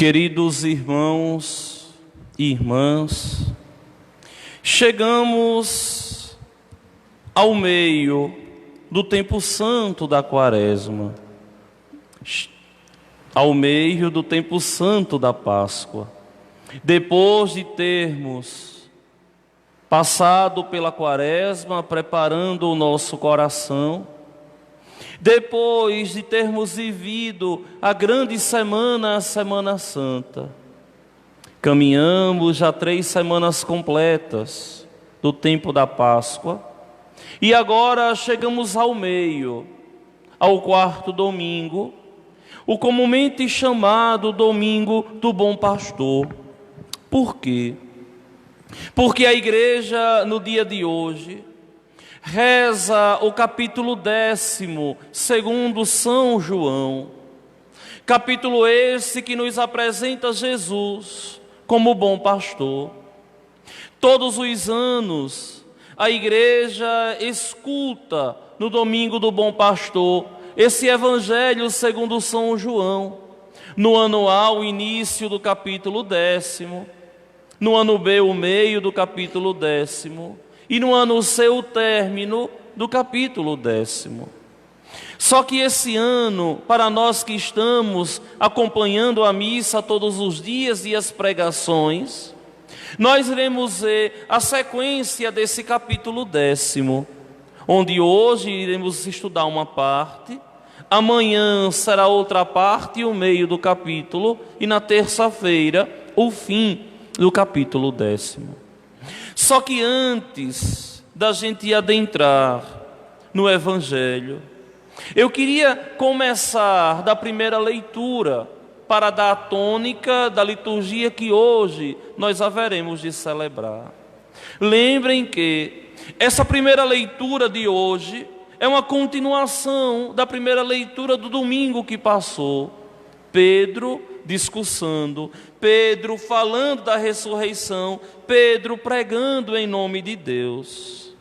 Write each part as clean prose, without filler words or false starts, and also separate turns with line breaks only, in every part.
Queridos irmãos e irmãs, chegamos ao meio do tempo santo da Quaresma, ao meio do tempo santo da Páscoa. Depois de termos passado pela Quaresma, preparando o nosso coração, depois de termos vivido a grande semana, a Semana Santa, caminhamos já 3 semanas completas do tempo da Páscoa, e agora chegamos ao meio, ao 4º domingo, o comumente chamado Domingo do Bom Pastor. Por quê? Porque a igreja, no dia de hoje, reza o capítulo 10º, segundo São João. Capítulo esse que nos apresenta Jesus como bom pastor. Todos os anos, a igreja escuta no Domingo do Bom Pastor esse evangelho segundo São João. No ano A, o início do capítulo 10º. No ano B, o meio do capítulo 10º. E no ano C, o término do capítulo 10º. Só que esse ano, para nós que estamos acompanhando a missa todos os dias e as pregações, nós iremos ver a sequência desse capítulo 10º, onde hoje iremos estudar uma parte, amanhã será outra parte e o meio do capítulo, e na terça-feira o fim do capítulo 10º. Só que antes da gente adentrar no Evangelho, eu queria começar da primeira leitura para dar a tônica da liturgia que hoje nós haveremos de celebrar. Lembrem que essa primeira leitura de hoje é uma continuação da primeira leitura do domingo que passou. Pedro discursando, Pedro falando da ressurreição, Pedro pregando em nome de Deus.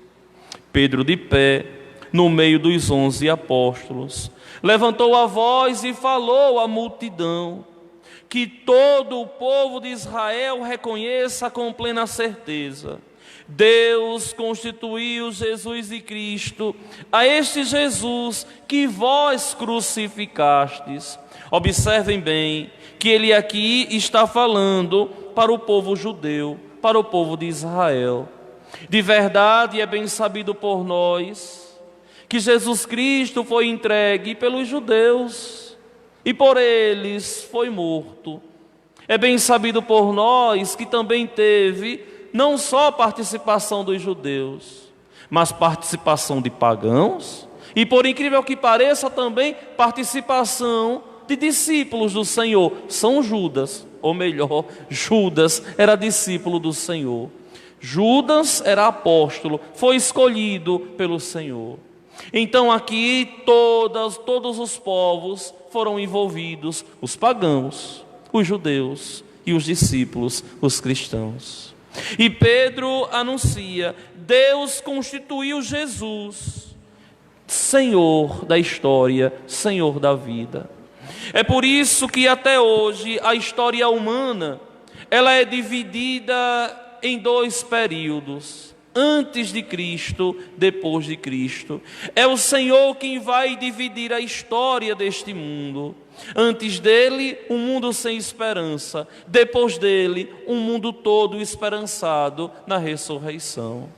Pedro de pé, no meio dos 11 apóstolos, levantou a voz e falou à multidão, que todo o povo de Israel reconheça com plena certeza: Deus constituiu Jesus e Cristo, a este Jesus que vós crucificastes. Observem bem que ele aqui está falando para o povo judeu, para o povo de Israel. De verdade é bem sabido por nós que Jesus Cristo foi entregue pelos judeus e por eles foi morto. É bem sabido por nós que também teve não só participação dos judeus, mas participação de pagãos e, por incrível que pareça, também participação de discípulos do Senhor. São Judas, ou melhor, Judas era discípulo do Senhor. Judas era apóstolo, foi escolhido pelo Senhor. Então aqui todos os povos foram envolvidos, os pagãos, os judeus e os discípulos, os cristãos. E Pedro anuncia: Deus constituiu Jesus Senhor da história, Senhor da vida. É por isso que até hoje a história humana ela é dividida em 2 períodos: antes de Cristo, depois de Cristo. É o Senhor quem vai dividir a história deste mundo. Antes dele, um mundo sem esperança. Depois dele, um mundo todo esperançado na ressurreição.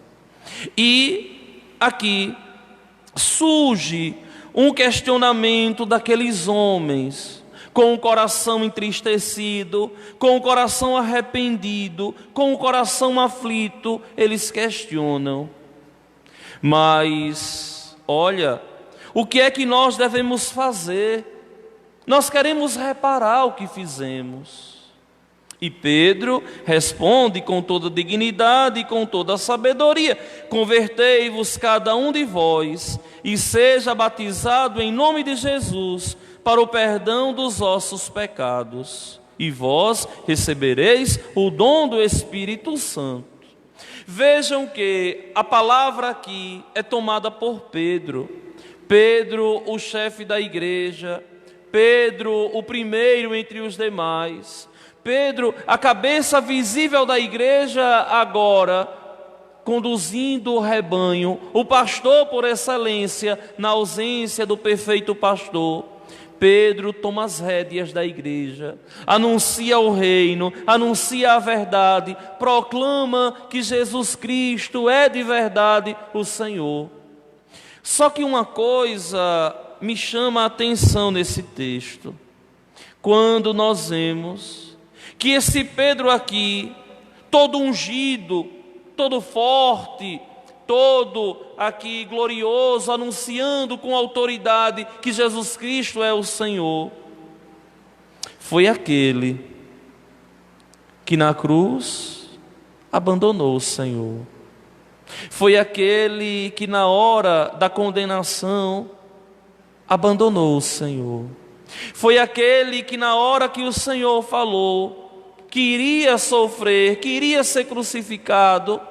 E aqui surge um questionamento daqueles homens com o coração entristecido, com o coração arrependido, com o coração aflito. Eles questionam: mas olha, o que é que nós devemos fazer? Nós queremos reparar o que fizemos. E Pedro responde com toda dignidade e com toda sabedoria: convertei-vos cada um de vós e seja batizado em nome de Jesus para o perdão dos vossos pecados, e vós recebereis o dom do Espírito Santo. Vejam que a palavra aqui é tomada por Pedro. Pedro, o chefe da igreja, Pedro, o primeiro entre os demais, Pedro, a cabeça visível da igreja, agora conduzindo o rebanho, o pastor por excelência, na ausência do perfeito pastor. Pedro toma as rédeas da igreja, anuncia o reino, anuncia a verdade, proclama que Jesus Cristo é de verdade o Senhor. Só que uma coisa me chama a atenção nesse texto, quando nós vemos que esse Pedro aqui, todo ungido, todo forte, todo aqui glorioso, anunciando com autoridade que Jesus Cristo é o Senhor, foi aquele que na cruz abandonou o Senhor. Foi aquele que na hora da condenação abandonou o Senhor. Foi aquele que na hora que o Senhor falou que iria sofrer, que iria ser crucificado,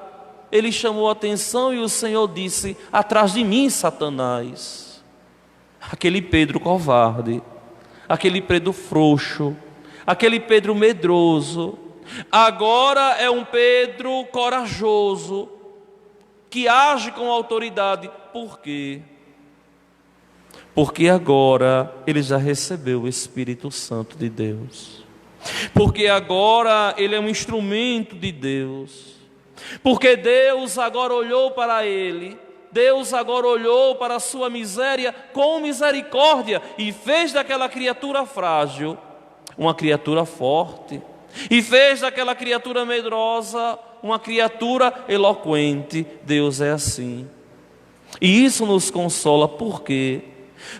ele chamou a atenção e o Senhor disse: atrás de mim, Satanás. Aquele Pedro covarde, aquele Pedro frouxo, aquele Pedro medroso, agora é um Pedro corajoso, que age com autoridade. Por quê? Porque agora ele já recebeu o Espírito Santo de Deus. Porque agora ele é um instrumento de Deus. Porque Deus agora olhou para ele, Deus agora olhou para a sua miséria com misericórdia e fez daquela criatura frágil uma criatura forte, e fez daquela criatura medrosa uma criatura eloquente. Deus é assim. E isso nos consola. Por quê?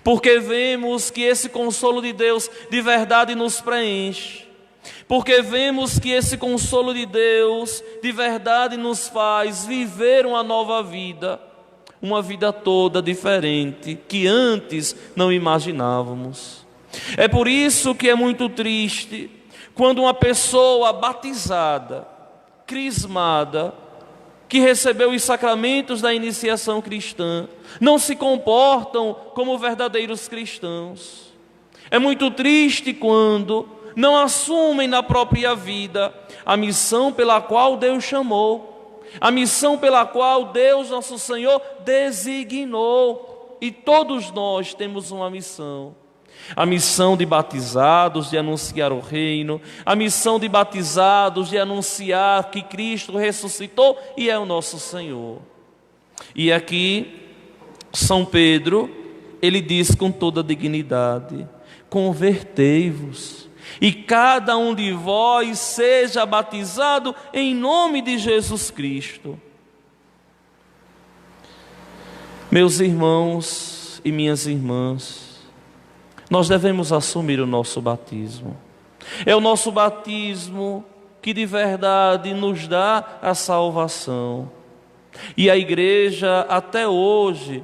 Porque vemos que esse consolo de Deus de verdade nos preenche. Porque vemos que esse consolo de Deus de verdade nos faz viver uma nova vida, uma vida toda diferente, que antes não imaginávamos. É por isso que é muito triste quando uma pessoa batizada, crismada, que recebeu os sacramentos da iniciação cristã, não se comportam como verdadeiros cristãos. É muito triste quando não assumem na própria vida a missão pela qual Deus chamou, a missão pela qual Deus, nosso Senhor, designou. E todos nós temos uma missão. A missão de batizados de anunciar o reino, a missão de batizados de anunciar que Cristo ressuscitou e é o nosso Senhor. E aqui, São Pedro, ele diz com toda dignidade: convertei-vos, e cada um de vós seja batizado em nome de Jesus Cristo. Meus irmãos e minhas irmãs, nós devemos assumir o nosso batismo. É o nosso batismo que de verdade nos dá a salvação. E a igreja até hoje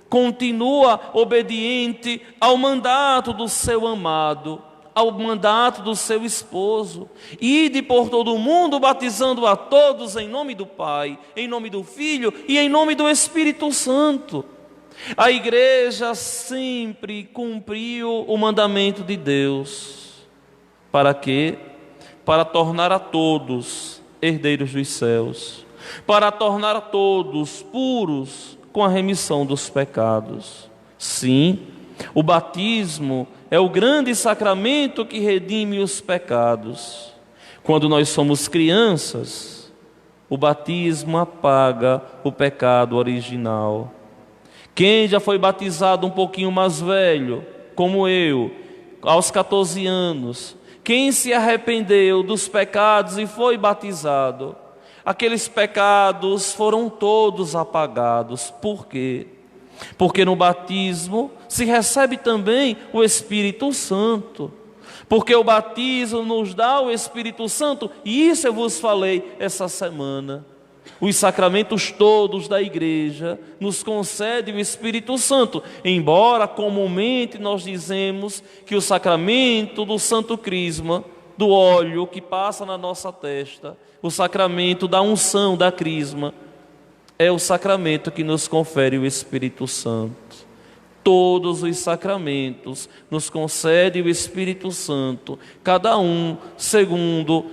continua obediente ao mandato do seu amado, ao mandato do seu esposo: ide por todo o mundo batizando a todos em nome do Pai, em nome do Filho e em nome do Espírito Santo. A igreja sempre cumpriu o mandamento de Deus. Para quê? Para tornar a todos herdeiros dos céus, para tornar a todos puros com a remissão dos pecados. Sim, o batismo é o grande sacramento que redime os pecados. Quando nós somos crianças, o batismo apaga o pecado original. Quem já foi batizado um pouquinho mais velho, como eu, aos 14 anos, quem se arrependeu dos pecados e foi batizado, aqueles pecados foram todos apagados. Por quê? Porque no batismo se recebe também o Espírito Santo. Porque o batismo nos dá o Espírito Santo, e isso eu vos falei essa semana. Os sacramentos todos da igreja nos concedem o Espírito Santo, embora comumente nós dizemos que o sacramento do Santo Crisma, do óleo que passa na nossa testa, o sacramento da unção da crisma, é o sacramento que nos confere o Espírito Santo. Todos os sacramentos nos concede o Espírito Santo, cada um segundo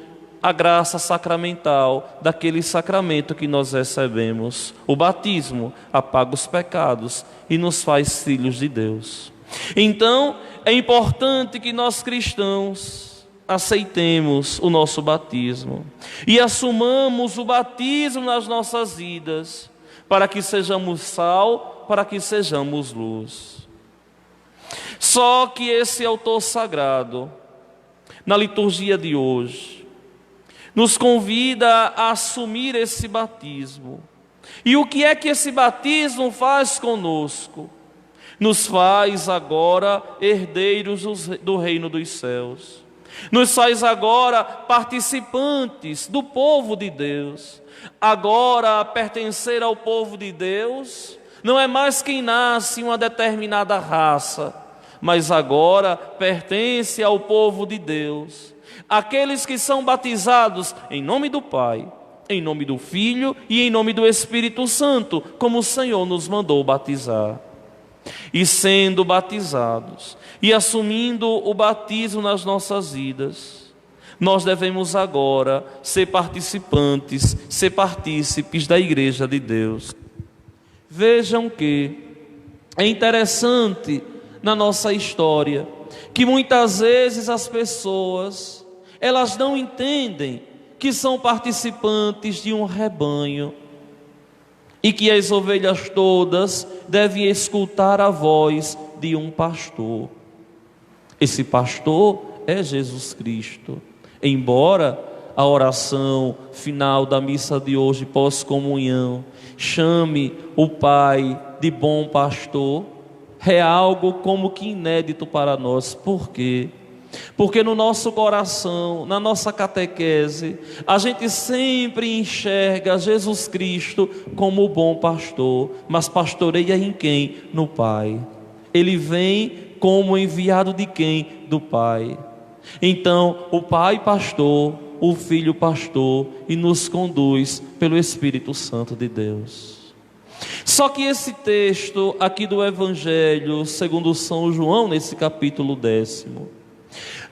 a graça sacramental daquele sacramento que nós recebemos. O batismo apaga os pecados e nos faz filhos de Deus. Então, é importante que nós cristãos aceitemos o nosso batismo e assumamos o batismo nas nossas vidas, para que sejamos sal, para que sejamos luz. Só que esse autor sagrado, na liturgia de hoje, nos convida a assumir esse batismo. E o que é que esse batismo faz conosco? Nos faz agora herdeiros do reino dos céus. Nos faz agora participantes do povo de Deus. Agora, pertencer ao povo de Deus não é mais quem nasce em uma determinada raça, mas agora pertence ao povo de Deus. Aqueles que são batizados em nome do Pai, em nome do Filho e em nome do Espírito Santo, como o Senhor nos mandou batizar. E sendo batizados e assumindo o batismo nas nossas vidas, nós devemos agora ser participantes, ser partícipes da Igreja de Deus. Vejam que é interessante na nossa história que muitas vezes as pessoas, elas não entendem que são participantes de um rebanho e que as ovelhas todas devem escutar a voz de um pastor. Esse pastor é Jesus Cristo. Embora a oração final da missa de hoje, pós-comunhão, chame o Pai de bom pastor, é algo como que inédito para nós. Por quê? Porque no nosso coração, na nossa catequese, a gente sempre enxerga Jesus Cristo como o bom pastor, mas pastoreia em quem? No Pai. Ele vem como enviado de quem? Do Pai. Então, o Pai pastor, o Filho pastor, e nos conduz pelo Espírito Santo de Deus. Só que esse texto aqui do Evangelho segundo São João, nesse capítulo 10,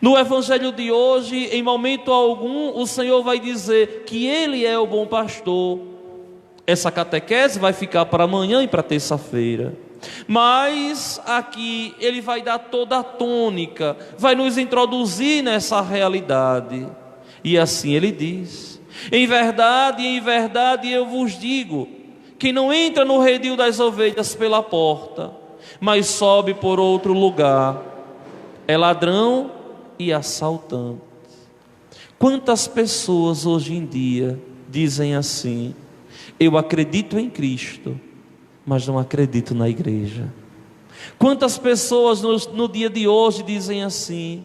no Evangelho de hoje, em momento algum, o Senhor vai dizer que Ele é o bom pastor. Essa catequese vai ficar para amanhã e para terça-feira. Mas aqui Ele vai dar toda a tônica, vai nos introduzir nessa realidade. E assim Ele diz: em verdade eu vos digo, quem não entra no redil das ovelhas pela porta, mas sobe por outro lugar, é ladrão e assaltante. Quantas pessoas hoje em dia dizem assim: eu acredito em Cristo, mas não acredito na igreja. Quantas pessoas no dia de hoje dizem assim: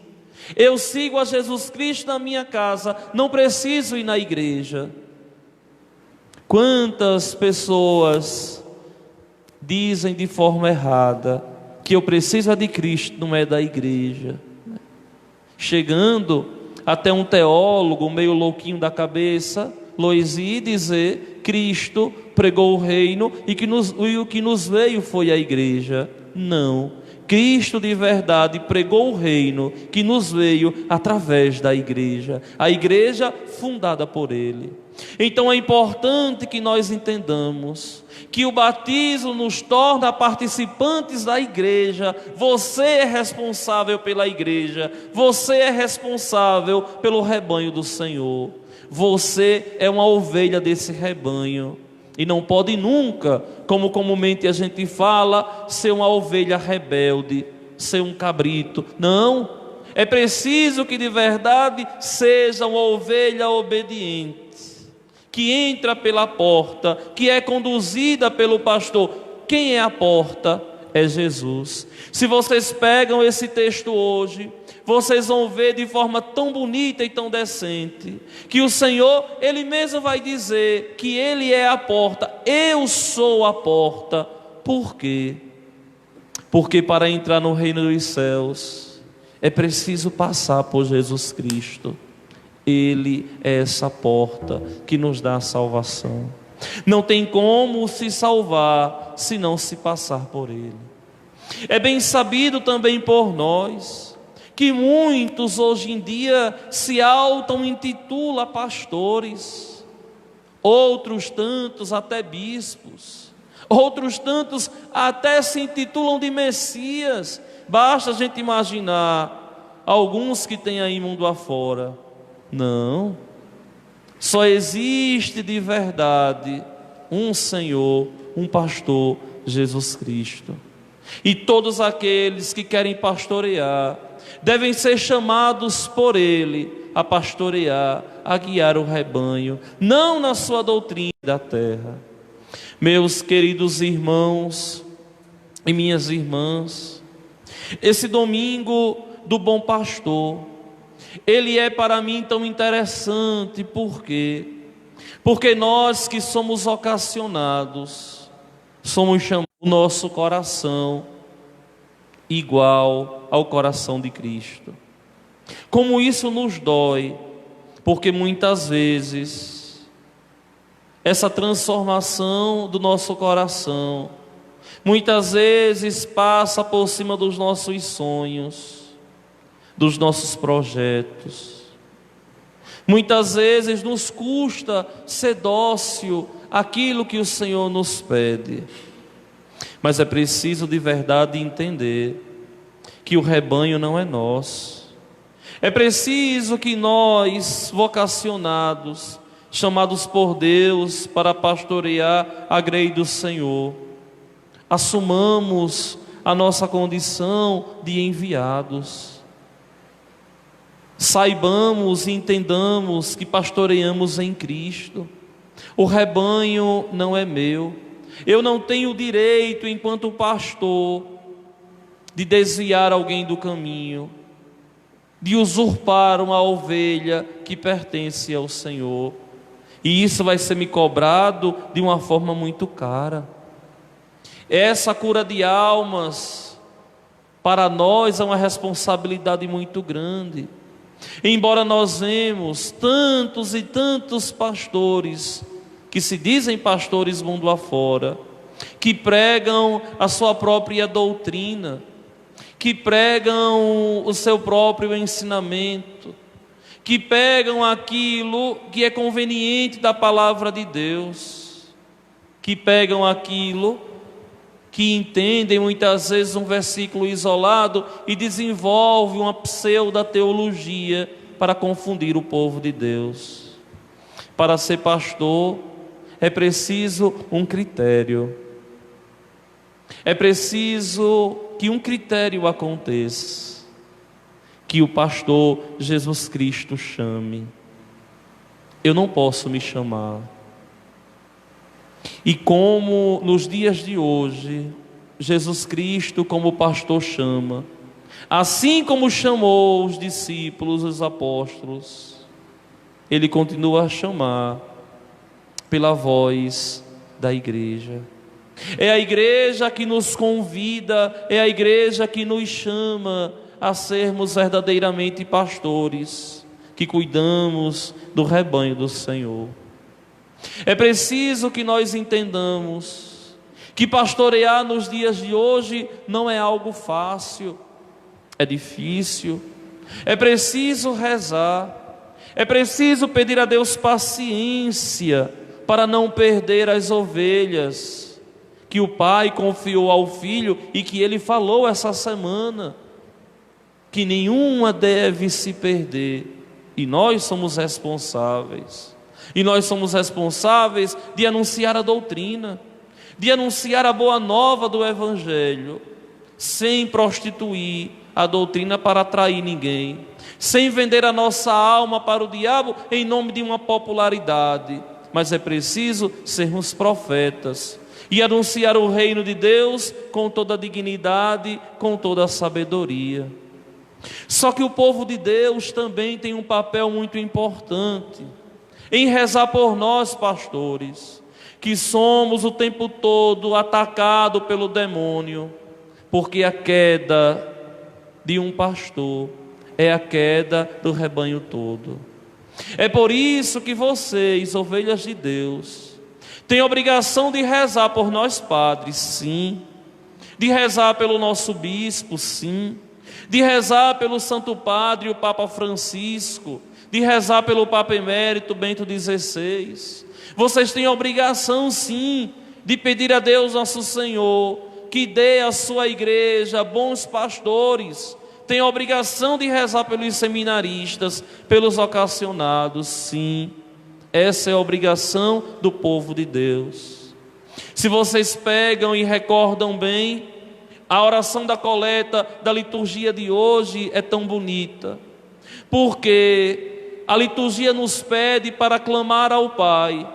eu sigo a Jesus Cristo na minha casa, não preciso ir na igreja. Quantas pessoas dizem de forma errada que eu preciso de Cristo, não é da igreja. Chegando até um teólogo meio louquinho da cabeça, Loisy, dizer: Cristo pregou o reino e o que nos veio foi a igreja. Não, Cristo de verdade pregou o reino que nos veio através da igreja, a igreja fundada por Ele. Então é importante que nós entendamos que o batismo nos torna participantes da igreja. Você é responsável pela igreja, você é responsável pelo rebanho do Senhor. Você é uma ovelha desse rebanho e não pode nunca, como comumente a gente fala, ser uma ovelha rebelde, ser um cabrito. Não, é preciso que de verdade seja uma ovelha obediente, que entra pela porta, que é conduzida pelo pastor. Quem é a porta? É Jesus. Se vocês pegam esse texto hoje, vocês vão ver de forma tão bonita e tão decente, que o Senhor, Ele mesmo vai dizer que Ele é a porta. Eu sou a porta. Por quê? Porque para entrar no reino dos céus, é preciso passar por Jesus Cristo. Ele é essa porta que nos dá a salvação. Não tem como se salvar se não se passar por Ele. É bem sabido também por nós que muitos hoje em dia se auto-intitulam pastores, outros tantos até bispos, outros tantos até se intitulam de Messias. Basta a gente imaginar alguns que tem aí mundo afora. Não, só existe de verdade um Senhor, um pastor, Jesus Cristo. E todos aqueles que querem pastorear devem ser chamados por Ele a pastorear, a guiar o rebanho, não na sua doutrina da terra. Meus queridos irmãos e minhas irmãs, esse domingo do Bom Pastor, ele é para mim tão interessante. Por quê? Porque nós que somos ocasionados, somos chamados o nosso coração igual ao coração de Cristo. Como isso nos dói, porque muitas vezes essa transformação do nosso coração muitas vezes passa por cima dos nossos sonhos, dos nossos projetos. Muitas vezes nos custa ser dócil àquilo que o Senhor nos pede. Mas é preciso de verdade entender que o rebanho não é nosso. É preciso que nós, vocacionados, chamados por Deus para pastorear a grei do Senhor, assumamos a nossa condição de enviados. Saibamos e entendamos que pastoreamos em Cristo. O rebanho não é meu. Eu não tenho direito, enquanto pastor, de desviar alguém do caminho, de usurpar uma ovelha que pertence ao Senhor. E isso vai ser me cobrado de uma forma muito cara. Essa cura de almas, para nós, é uma responsabilidade muito grande. Embora nós vemos tantos e tantos pastores que se dizem pastores mundo afora, que pregam a sua própria doutrina, que pregam o seu próprio ensinamento, que pegam aquilo que é conveniente da palavra de Deus, que pegam aquilo que entendem muitas vezes um versículo isolado e desenvolvem uma pseudo-teologia para confundir o povo de Deus. Para ser pastor é preciso um critério. É preciso que um critério aconteça, que o pastor Jesus Cristo chame. Eu não posso me chamar. E como nos dias de hoje, Jesus Cristo como pastor chama, assim como chamou os discípulos, os apóstolos, Ele continua a chamar pela voz da igreja. É a igreja que nos convida, é a igreja que nos chama a sermos verdadeiramente pastores, que cuidamos do rebanho do Senhor. É preciso que nós entendamos que pastorear nos dias de hoje não é algo fácil, é difícil. É preciso rezar, é preciso pedir a Deus paciência para não perder as ovelhas que o Pai confiou ao Filho e que Ele falou essa semana, que nenhuma deve se perder, e nós somos responsáveis. E nós somos responsáveis de anunciar a doutrina, de anunciar a boa nova do Evangelho, sem prostituir a doutrina para atrair ninguém, sem vender a nossa alma para o diabo em nome de uma popularidade. Mas é preciso sermos profetas e anunciar o reino de Deus com toda a dignidade, com toda a sabedoria. Só que o povo de Deus também tem um papel muito importante em rezar por nós, pastores, que somos o tempo todo atacados pelo demônio, porque a queda de um pastor é a queda do rebanho todo. É por isso que vocês, ovelhas de Deus, têm a obrigação de rezar por nós padres, sim, de rezar pelo nosso bispo, sim, de rezar pelo Santo Padre, o Papa Francisco, de rezar pelo Papa Emérito Bento XVI. Vocês têm a obrigação, sim, de pedir a Deus nosso Senhor que dê à sua igreja bons pastores. Tem a obrigação de rezar pelos seminaristas, pelos vocacionados, sim. Essa é a obrigação do povo de Deus. Se vocês pegam e recordam bem, a oração da coleta da liturgia de hoje é tão bonita, porque a liturgia nos pede para clamar ao Pai,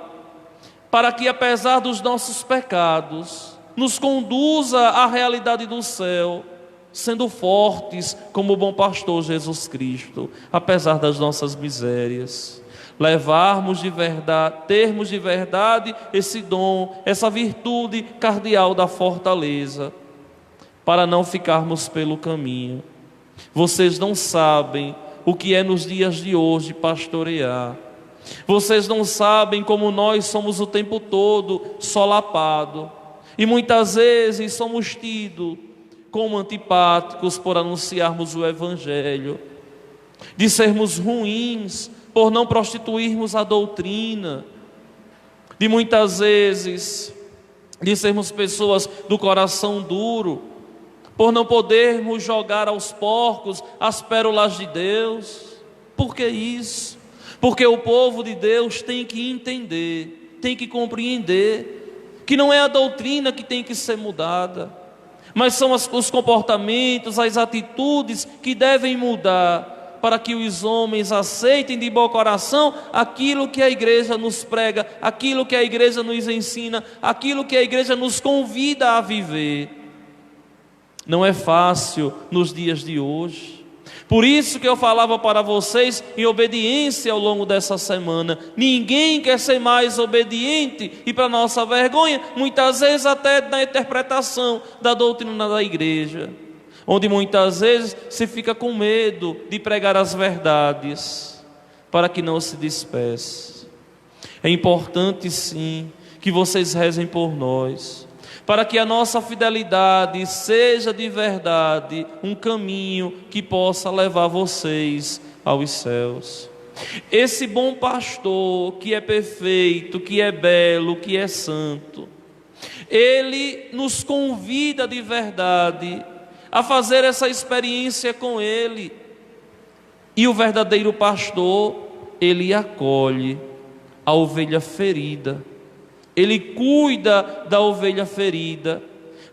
para que, apesar dos nossos pecados, nos conduza à realidade do céu, sendo fortes como o bom pastor Jesus Cristo, apesar das nossas misérias. Levarmos de verdade, termos de verdade esse dom, essa virtude cardeal da fortaleza, para não ficarmos pelo caminho. Vocês não sabem o que é nos dias de hoje pastorear. Vocês não sabem como nós somos o tempo todo solapado, e muitas vezes somos tidos como antipáticos por anunciarmos o Evangelho, de sermos ruins por não prostituirmos a doutrina, de muitas vezes de sermos pessoas do coração duro, por não podermos jogar aos porcos as pérolas de Deus. Por que isso? Porque o povo de Deus tem que entender, tem que compreender que não é a doutrina que tem que ser mudada, mas são os comportamentos, as atitudes que devem mudar, para que os homens aceitem de bom coração aquilo que a igreja nos prega, aquilo que a igreja nos ensina, aquilo que a igreja nos convida a viver. Não é fácil nos dias de hoje. Por isso que eu falava para vocês em obediência ao longo dessa semana. Ninguém quer ser mais obediente, e para nossa vergonha, muitas vezes até na interpretação da doutrina da igreja, onde muitas vezes se fica com medo de pregar as verdades, para que não se disperse. É importante sim que vocês rezem por nós, para que a nossa fidelidade seja de verdade um caminho que possa levar vocês aos céus. Esse bom pastor que é perfeito, que é belo, que é santo, ele nos convida de verdade a fazer essa experiência com ele. E o verdadeiro pastor, ele acolhe a ovelha ferida. Ele cuida da ovelha ferida,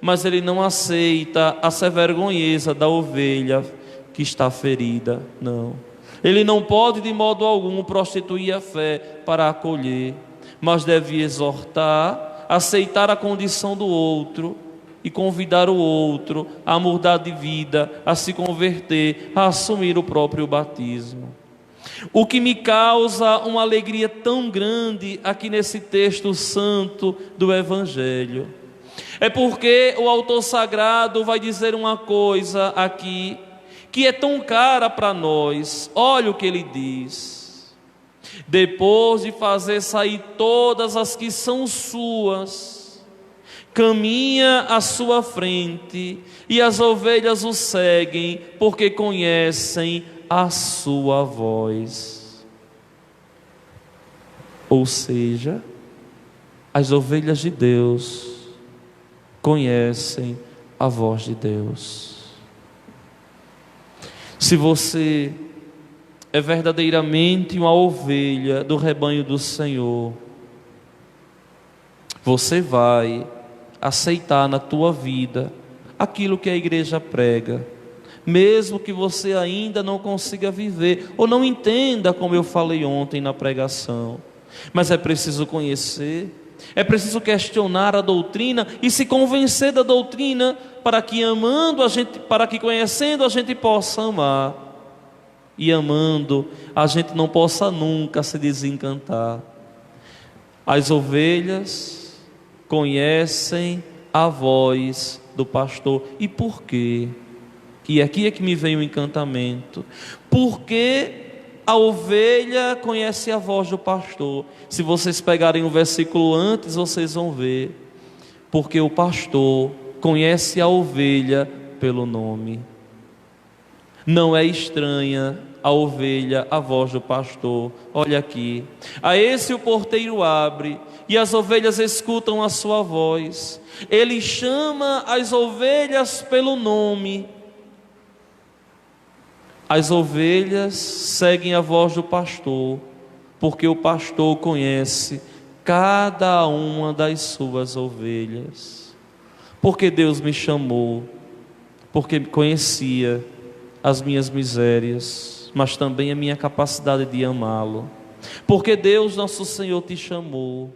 mas ele não aceita a severgonheza da ovelha que está ferida, não. Ele não pode de modo algum prostituir a fé para acolher, mas deve exortar, aceitar a condição do outro e convidar o outro a mudar de vida, a se converter, a assumir o próprio batismo. O que me causa uma alegria tão grande aqui nesse texto santo do Evangelho é porque o autor sagrado vai dizer uma coisa aqui que é tão cara para nós. Olha o que ele diz: depois de fazer sair todas as que são suas, caminha à sua frente, e as ovelhas o seguem, porque conhecem a sua voz. Ou seja, as ovelhas de Deus conhecem a voz de Deus. Se você é verdadeiramente uma ovelha do rebanho do Senhor, você vai aceitar na tua vida aquilo que a igreja prega, mesmo que você ainda não consiga viver ou não entenda, como eu falei ontem na pregação. Mas é preciso conhecer, é preciso questionar a doutrina e se convencer da doutrina, para que amando a gente, para que conhecendo a gente possa amar, e amando a gente não possa nunca se desencantar. As ovelhas conhecem a voz do pastor. E por quê? Que aqui é que me vem o encantamento. Porque a ovelha conhece a voz do pastor. Se vocês pegarem o versículo antes, vocês vão ver. Porque o pastor conhece a ovelha pelo nome. Não é estranha a ovelha à voz do pastor. Olha aqui, a esse o porteiro abre, e as ovelhas escutam a sua voz. Ele chama as ovelhas pelo nome. As ovelhas seguem a voz do pastor, porque o pastor conhece cada uma das suas ovelhas. Porque Deus me chamou, porque conhecia as minhas misérias, mas também a minha capacidade de amá-lo. Porque Deus, nosso Senhor, te chamou,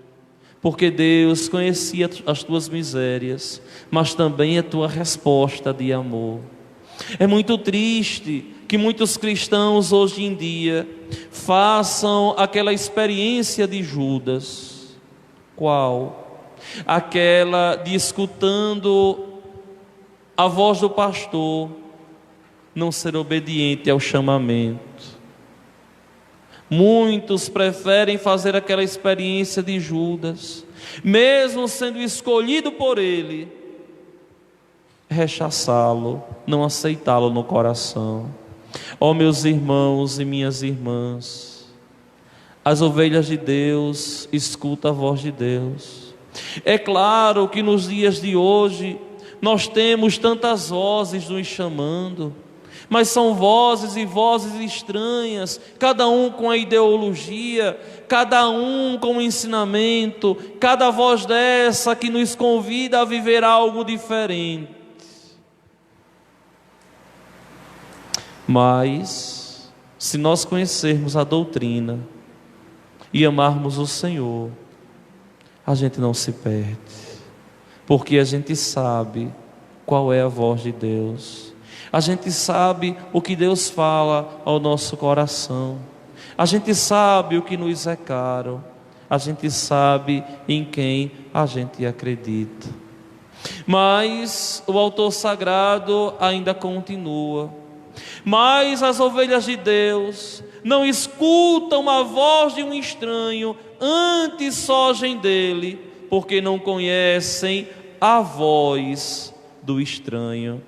porque Deus conhecia as tuas misérias, mas também a tua resposta de amor. É muito triste que muitos cristãos hoje em dia façam aquela experiência de Judas. Qual? Aquela de, escutando a voz do pastor, não ser obediente ao chamamento. Muitos preferem fazer aquela experiência de Judas, mesmo sendo escolhido por ele, rechaçá-lo, não aceitá-lo no coração. Ó meus irmãos e minhas irmãs, as ovelhas de Deus escutam a voz de Deus. É claro que nos dias de hoje nós temos tantas vozes nos chamando, mas são vozes e vozes estranhas, cada um com a ideologia, cada um com o ensinamento, cada voz dessa que nos convida a viver algo diferente. Mas, se nós conhecermos a doutrina e amarmos o Senhor, a gente não se perde, porque a gente sabe qual é a voz de Deus. A gente sabe o que Deus fala ao nosso coração. A gente sabe o que nos é caro. A gente sabe em quem a gente acredita. Mas o autor sagrado ainda continua. Mas as ovelhas de Deus não escutam a voz de um estranho, antes fogem dele, porque não conhecem a voz do estranho.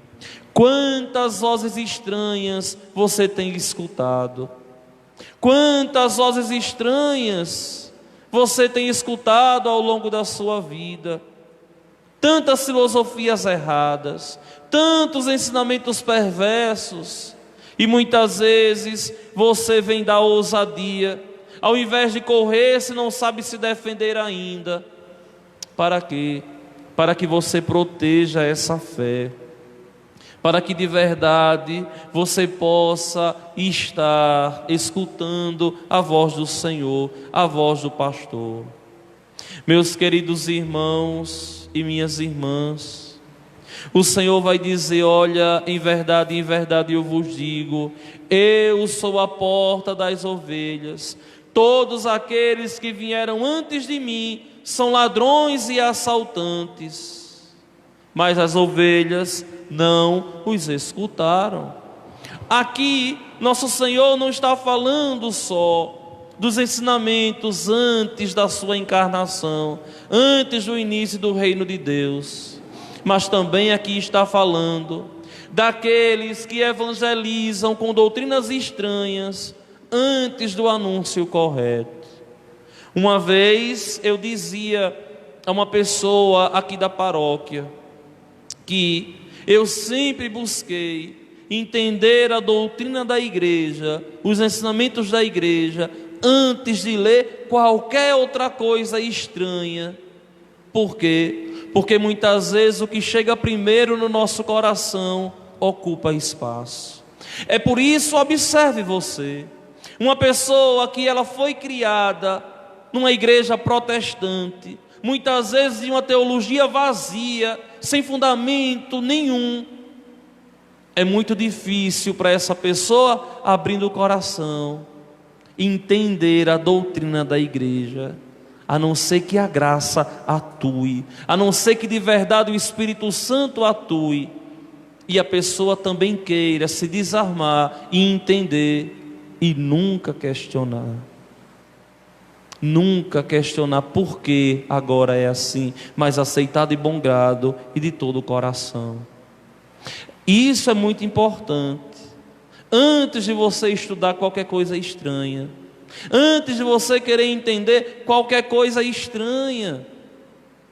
Quantas vozes estranhas você tem escutado? Quantas vozes estranhas você tem escutado ao longo da sua vida? Tantas filosofias erradas, tantos ensinamentos perversos, e muitas vezes você vem da ousadia, ao invés de correr, se não sabe se defender ainda. Para quê? Para que você proteja essa fé, para que de verdade você possa estar escutando a voz do Senhor, a voz do pastor. Meus queridos irmãos e minhas irmãs, o Senhor vai dizer: olha, em verdade eu vos digo, eu sou a porta das ovelhas. Todos aqueles que vieram antes de mim são ladrões e assaltantes, mas as ovelhas não os escutaram. Aqui, nosso Senhor não está falando só dos ensinamentos antes da sua encarnação, antes do início do reino de Deus, mas também aqui está falando daqueles que evangelizam com doutrinas estranhas antes do anúncio correto. Uma vez eu dizia a uma pessoa aqui da paróquia que eu sempre busquei entender a doutrina da igreja, os ensinamentos da igreja, antes de ler qualquer outra coisa estranha. Por quê? Porque muitas vezes o que chega primeiro no nosso coração ocupa espaço. É por isso, observe você, uma pessoa que ela foi criada numa igreja protestante, muitas vezes de uma teologia vazia, sem fundamento nenhum, é muito difícil para essa pessoa, abrindo o coração, entender a doutrina da igreja, a não ser que a graça atue, a não ser que de verdade o Espírito Santo atue, e a pessoa também queira se desarmar e entender, e nunca questionar. Nunca questionar por que agora é assim, mas aceitar de bom grado e de todo o coração. Isso é muito importante. Antes de você estudar qualquer coisa estranha, antes de você querer entender qualquer coisa estranha,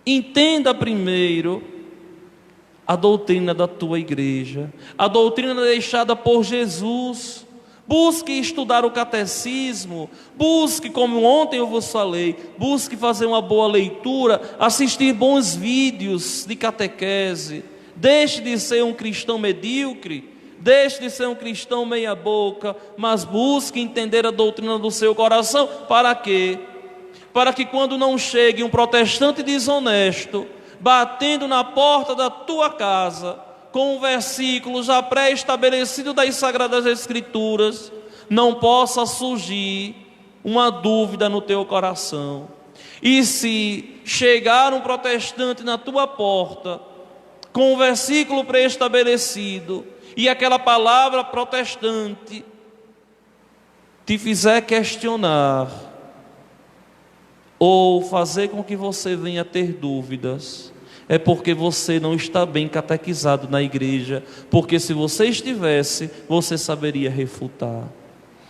entenda primeiro a doutrina da tua igreja, a doutrina deixada por Jesus. Busque estudar o catecismo, busque, como ontem eu vos falei, busque fazer uma boa leitura, assistir bons vídeos de catequese. Deixe de ser um cristão medíocre, deixe de ser um cristão meia boca, mas busque entender a doutrina do seu coração. Para quê? Para que quando não chegue um protestante desonesto, batendo na porta da tua casa, com um versículo já pré-estabelecido das Sagradas Escrituras, não possa surgir uma dúvida no teu coração. E se chegar um protestante na tua porta, com um versículo pré-estabelecido, e aquela palavra protestante te fizer questionar, ou fazer com que você venha ter dúvidas, é porque você não está bem catequizado na igreja. Porque se você estivesse, você saberia refutar,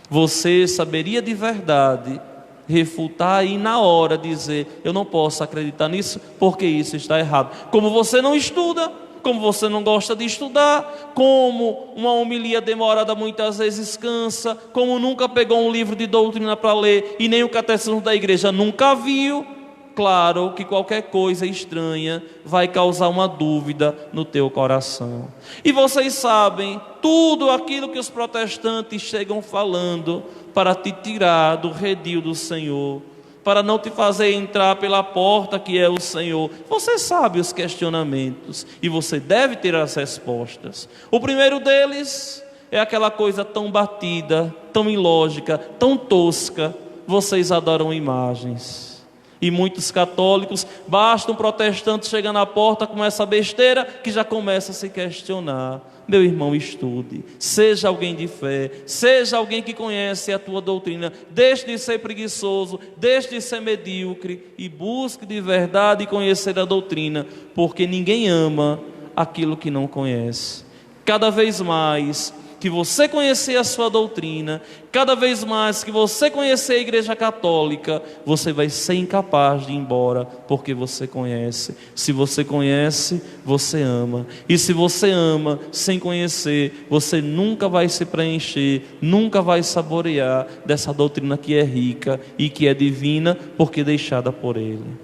você saberia de verdade refutar e na hora dizer: eu não posso acreditar nisso porque isso está errado. Como você não estuda, como você não gosta de estudar, como uma homilia demorada muitas vezes cansa, como nunca pegou um livro de doutrina para ler e nem o catecismo da igreja nunca viu, claro que qualquer coisa estranha vai causar uma dúvida no teu coração. E vocês sabem, tudo aquilo que os protestantes chegam falando para te tirar do redil do Senhor, para não te fazer entrar pela porta que é o Senhor. Você sabe os questionamentos e você deve ter as respostas. O primeiro deles é aquela coisa tão batida, tão ilógica, tão tosca: vocês adoram imagens. E muitos católicos, basta um protestante chegar na porta com essa besteira que já começa a se questionar. Meu irmão, estude, seja alguém de fé, seja alguém que conhece a tua doutrina, deixe de ser preguiçoso, deixe de ser medíocre e busque de verdade conhecer a doutrina, porque ninguém ama aquilo que não conhece. Cada vez mais que você conhecer a sua doutrina, cada vez mais que você conhecer a Igreja Católica, você vai ser incapaz de ir embora, porque você conhece. Se você conhece, você ama. E se você ama sem conhecer, você nunca vai se preencher, nunca vai saborear dessa doutrina que é rica e que é divina, porque deixada por Ele.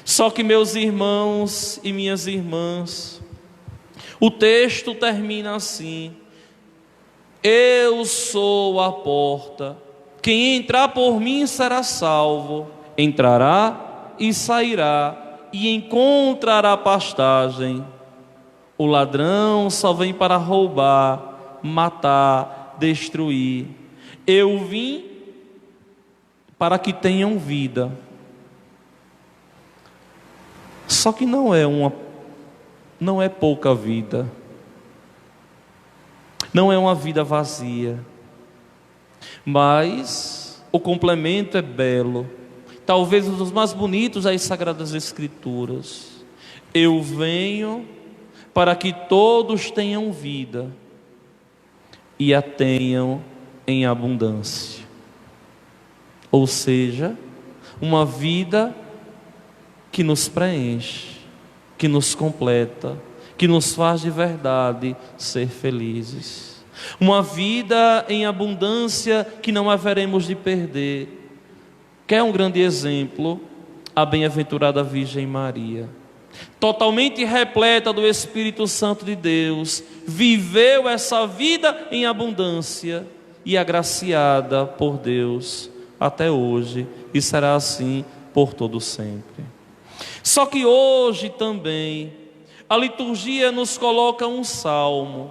Só que, meus irmãos e minhas irmãs, o texto termina assim: eu sou a porta, quem entrar por mim será salvo, entrará e sairá e encontrará pastagem. O ladrão só vem para roubar, matar, destruir. Eu vim para que tenham vida. Só que não é pouca vida. Não é uma vida vazia, mas o complemento é belo, talvez um dos mais bonitos das Sagradas Escrituras. Eu venho para que todos tenham vida e a tenham em abundância. Ou seja, uma vida que nos preenche, que nos completa, que nos faz de verdade ser felizes. Uma vida em abundância que não haveremos de perder. Quer um grande exemplo? A bem-aventurada Virgem Maria, totalmente repleta do Espírito Santo de Deus, viveu essa vida em abundância e agraciada por Deus até hoje, e será assim por todo sempre. Só que hoje também a liturgia nos coloca um salmo,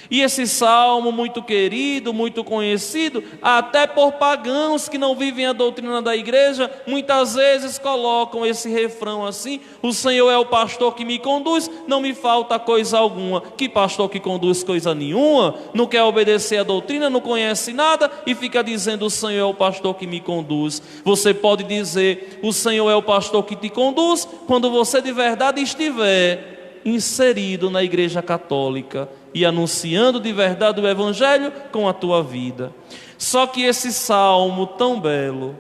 E esse salmo muito querido, muito conhecido, até por pagãos que não vivem a doutrina da igreja, muitas vezes colocam esse refrão assim: o Senhor é o pastor que me conduz, não me falta coisa alguma. Que pastor que conduz coisa nenhuma? Não quer obedecer a doutrina, não conhece nada e fica dizendo: o Senhor é o pastor que me conduz. Você pode dizer: o Senhor é o pastor que te conduz, quando você de verdade estiver inserido na igreja católica e anunciando de verdade o evangelho com a tua vida. Só que esse salmo tão belo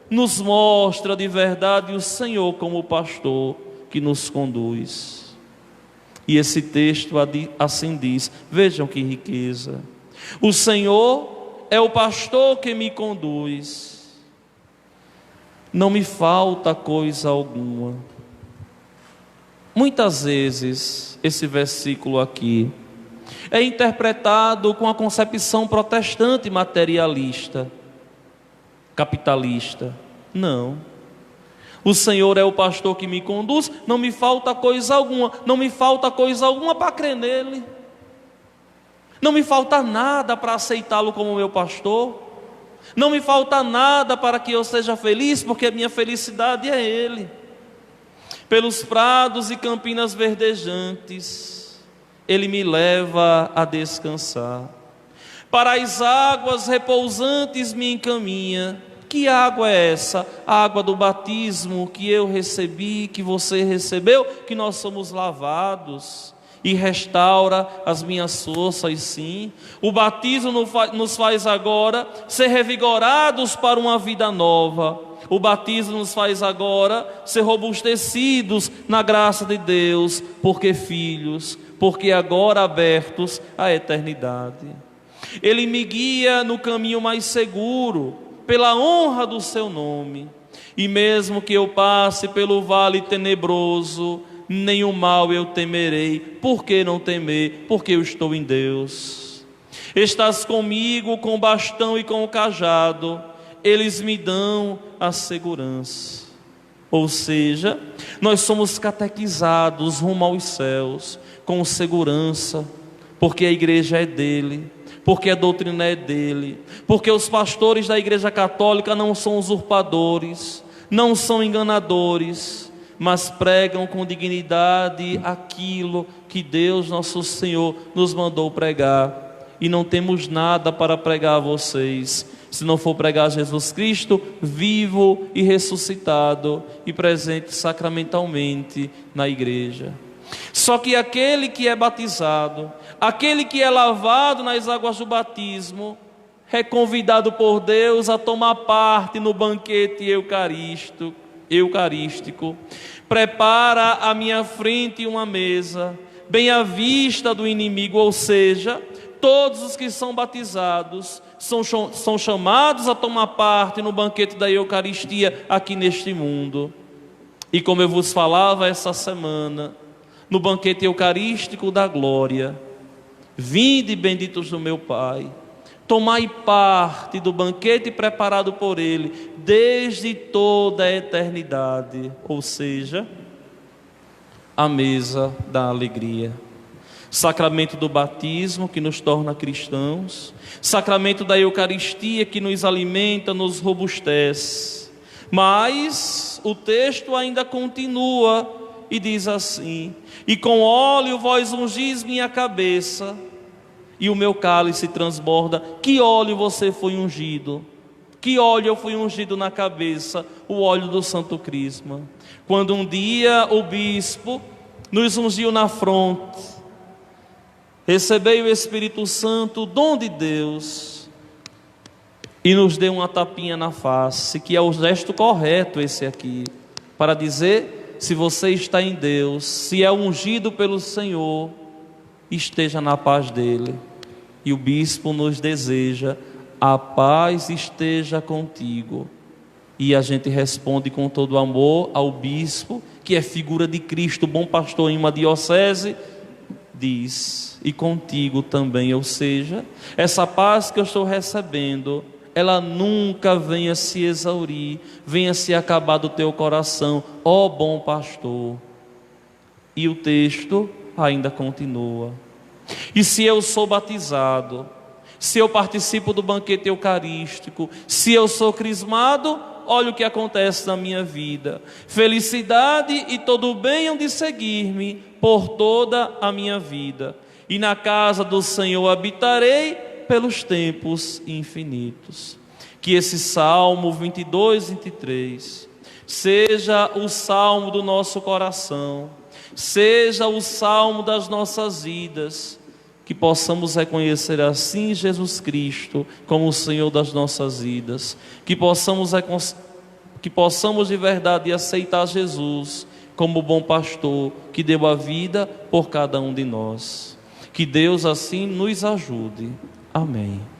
nos mostra de verdade o Senhor como o pastor que nos conduz. E esse texto assim diz, vejam que riqueza: o Senhor é o pastor que me conduz, não me falta coisa alguma. Muitas vezes esse versículo aqui é interpretado com a concepção protestante materialista, capitalista. Não. O Senhor é o pastor que me conduz, não me falta coisa alguma. Não me falta coisa alguma para crer nele. Não me falta nada para aceitá-lo como meu pastor. Não me falta nada para que eu seja feliz, porque a minha felicidade é ele. Pelos prados e campinas verdejantes, ele me leva a descansar. Para as águas repousantes me encaminha. Que água é essa? A água do batismo que eu recebi, que você recebeu, que nós somos lavados. E restaura as minhas forças, sim. O batismo nos faz agora ser revigorados para uma vida nova. O batismo nos faz agora ser robustecidos na graça de Deus, porque filhos, porque agora abertos à eternidade. Ele me guia no caminho mais seguro, pela honra do seu nome. E mesmo que eu passe pelo vale tenebroso, nenhum mal eu temerei. Por que não temer? Porque eu estou em Deus. Estás comigo com o bastão e com o cajado, eles me dão a segurança. Ou seja, nós somos catequizados rumo aos céus com segurança, porque a igreja é dele, porque a doutrina é dele, porque os pastores da igreja católica não são usurpadores, não são enganadores, mas pregam com dignidade aquilo que Deus nosso Senhor nos mandou pregar. E não temos nada para pregar a vocês, se não for pregar Jesus Cristo vivo e ressuscitado e presente sacramentalmente na igreja. Só que aquele que é batizado, aquele que é lavado nas águas do batismo, é convidado por Deus a tomar parte no banquete eucarístico. Prepara à minha frente uma mesa, bem à vista do inimigo, ou seja, todos os que são batizados são chamados a tomar parte no banquete da Eucaristia aqui neste mundo. E como eu vos falava essa semana, no banquete eucarístico da glória, vinde benditos do meu Pai, tomai parte do banquete preparado por Ele desde toda a eternidade, ou seja, a mesa da alegria. Sacramento do batismo que nos torna cristãos, sacramento da Eucaristia que nos alimenta, nos robustece. Mas o texto ainda continua e diz assim: e com óleo vós ungis minha cabeça, e o meu cálice transborda. Que óleo você foi ungido? Que óleo eu fui ungido na cabeça? O óleo do Santo Crisma. Quando um dia o bispo nos ungiu na fronte, recebei o Espírito Santo, dom de Deus, e nos deu uma tapinha na face, que é o gesto correto esse aqui, para dizer: se você está em Deus, se é ungido pelo Senhor, esteja na paz dele. E o bispo nos deseja: a paz esteja contigo. E a gente responde com todo amor ao bispo, que é figura de Cristo, bom pastor em uma diocese, diz: e contigo também. Ou seja, essa paz que eu estou recebendo, ela nunca venha se exaurir, venha se acabar do teu coração, ó bom pastor. E o texto ainda continua: E se eu sou batizado, se eu participo do banquete eucarístico, se eu sou crismado, olha o que acontece na minha vida. Felicidade e todo o bem hão de seguir-me por toda a minha vida. E na casa do Senhor habitarei pelos tempos infinitos. Que esse Salmo 22, 23 seja o salmo do nosso coração, seja o salmo das nossas vidas, que possamos reconhecer assim Jesus Cristo como o Senhor das nossas vidas, que possamos de verdade aceitar Jesus como o bom pastor que deu a vida por cada um de nós. Que Deus assim nos ajude. Amém.